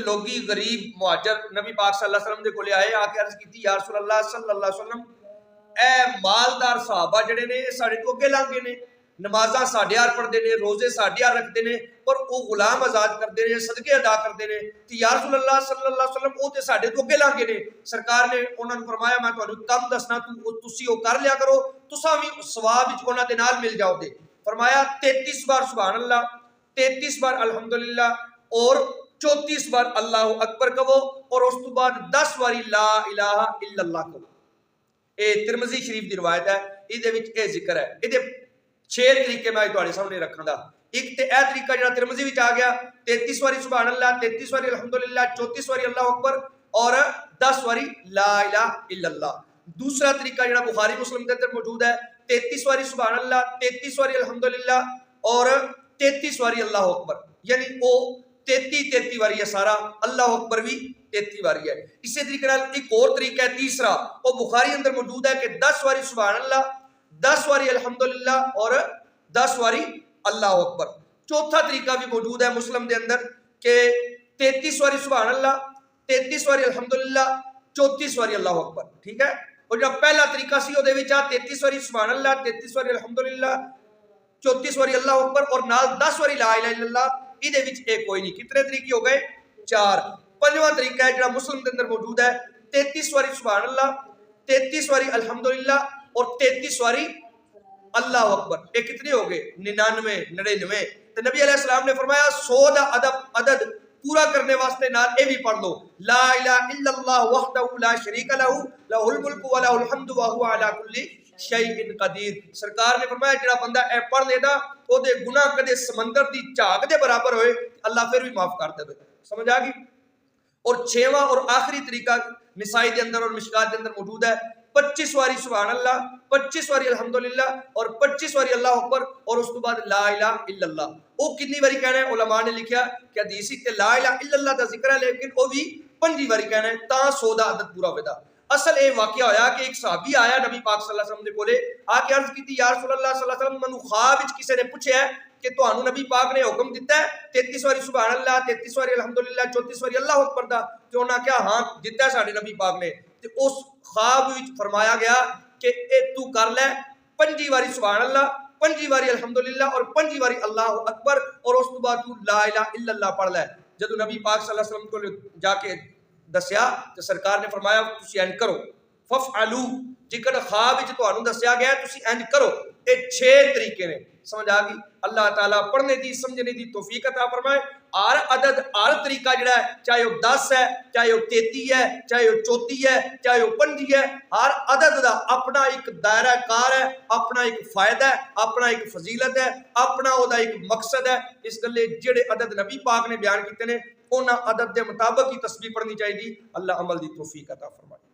Logie غریب مہاجر نبی پاک صلی اللہ علیہ وسلم دے کولے آئے آ کے عرض کیتی یا رسول اللہ صلی اللہ علیہ وسلم اے مالدار صحابہ جڑے نے ساڈے تو اگے لنگے نے نمازاں ساڈے ہار پڑھدے نے روزے ساڈے ہار رکھدے نے پر او غلام آزاد کردے نے صدقے ادا کردے نے تے یا رسول اللہ صلی اللہ علیہ وسلم او تے ساڈے تو اگے لنگے نے سرکار نے انہاں نوں فرمایا میں تانوں کم دسنا تسی او کر لیا کرو تساں وی ثواب وچ انہاں دے نال مل جاؤ گے فرمایا 33 بار سبحان اللہ 33 بار الحمدللہ اور 34 بار اللہ اکبر کہو اور اس تو بعد 10 باری لا الہ الا اللہ کہو۔ اے ترمذی شریف دی روایت ہے، اے دے وچ اے ذکر ہے، اے دے 6 طریقے میں تواڈے سامنے رکھاں دا۔ ایک تے اے طریقہ جڑا ترمذی وچ آ گیا 33 باری سبحان اللہ 33 باری الحمدللہ 34 باری اللہ اکبر اور 10 باری لا الہ الا اللہ۔ دوسرا طریقہ جڑا بخاری مسلم دے اندر موجود ہے 33 باری سبحان اللہ 33 باری الحمدللہ اور 33 باری اللہ اکبر، یعنی او 33 باری ہے سارا، اللہ اکبر بھی 33 باری ہے۔ اسی طریقے نال ایک اور طریقہ ہے تیسرا، وہ بخاری اندر موجود ہے کہ 10 باری سبحان اللہ 10 باری الحمدللہ اور 10 باری اللہ اکبر۔ چوتھا طریقہ بھی موجود ہے مسلم دے اندر کہ 33 باری سبحان اللہ 33 باری الحمدللہ 34 باری اللہ اکبر، ٹھیک ہے۔ اور جو پہلا طریقہ سی او دے وچ 33 باری سبحان اللہ 33 باری الحمدللہ 34 باری اللہ اکبر اور نال 10 باری لا الہ الا اللہ، ادھے وچ ایک کوئی نہیں۔ کتنے طریقے ہو گئے؟ 4۔ پنجواں طریقہ ہے جڑا مسلم دے اندر موجود ہے 33 باری سبحان اللہ 33 باری الحمدللہ اور 33 باری اللہ اکبر، یہ کتنے ہو گئے؟ 99۔ تو نبی علیہ السلام نے فرمایا 100 دا عدد پورا کرنے واسطے نال اے بھی پڑھ لو لا الہ الا اللہ وحدہ لا شریک لہ لہ الملک و لہ الحمد وہو علی کل شیء قدیر۔ سرکار نے فرمایا جڑا بندہ اے پڑھ لے دا او دے گناہ کدے سمندر دی جھاگ دے برابر ہوئے اللہ پھر بھی معاف کر دے۔ سمجھ آ گئی؟ اور 6واں اور آخری طریقہ نسائی دے اندر اور مشکات دے اندر موجود ہے 25 باری سبحان اللہ 25 باری الحمدللہ اور 25 باری اللہ اکبر اور اس کے بعد لا الہ الا اللہ۔ وہ کتنی باری کہنا ہے؟ علماء نے لکھا کہ حدیث تے لا الہ الا اللہ دا ذکر ہے لیکن وہ بھی 5 باری کہنا ہے تا 100 دا عدد پورا ہوئے دا۔ اصل اے واقعہ ہویا کہ ایک صحابی آیا نبی پاک صلی اللہ علیہ وسلم دے کولے آ کے عرض کیتی یا رسول اللہ صلی اللہ علیہ وسلم منو خواب وچ کسے نے پوچھیا ہے کہ تانوں نبی پاک نے حکم دیتا ہے 33 باری سبحان اللہ 33 باری الحمدللہ 34 باری اللہ اکبر دا؟ تے انہاں کہا ہاں دیتا ہے ساڈے نبی پاک نے۔ تے اس خواب وچ فرمایا گیا کہ اے تو کر لے 5 باری سبحان اللہ 5 باری الحمدللہ اور 5 باری اللہ اکبر اور اس تو بعد تو لا الہ الا اللہ پڑھ لے۔ جدوں نبی پاک صلی اللہ علیہ وسلم کو جا کے دسیا تے سرکار نے فرمایا تسی انج کرو ففعلوا، جکر خواب وچ تانوں دسیا گیا تسی انج کرو۔ اے 6 طریقے نے، سمجھ آ گئی؟ اللہ تعالیٰ پڑھنے دی سمجھنے دی توفیق عطا فرمائے۔ ہر عدد ہر طریقہ جڑا ہے چاہے وہ 10 ہے چاہے وہ 33 ہے چاہے وہ 34 ہے چاہے وہ 5 ہے، ہر عدد دا اپنا ایک دائرہ کار ہے، اپنا ایک فائدہ ہے، اپنا ایک فضیلت ہے، اپنا او دا ایک مقصد ہے۔ اس گلے جڑے عدد نبی پاک نے بیان کیتے نے انہاں عدد دے مطابق ہی تسبیح پڑھنی چاہیے۔ اللہ عمل دی توفیق عطا فرمائے۔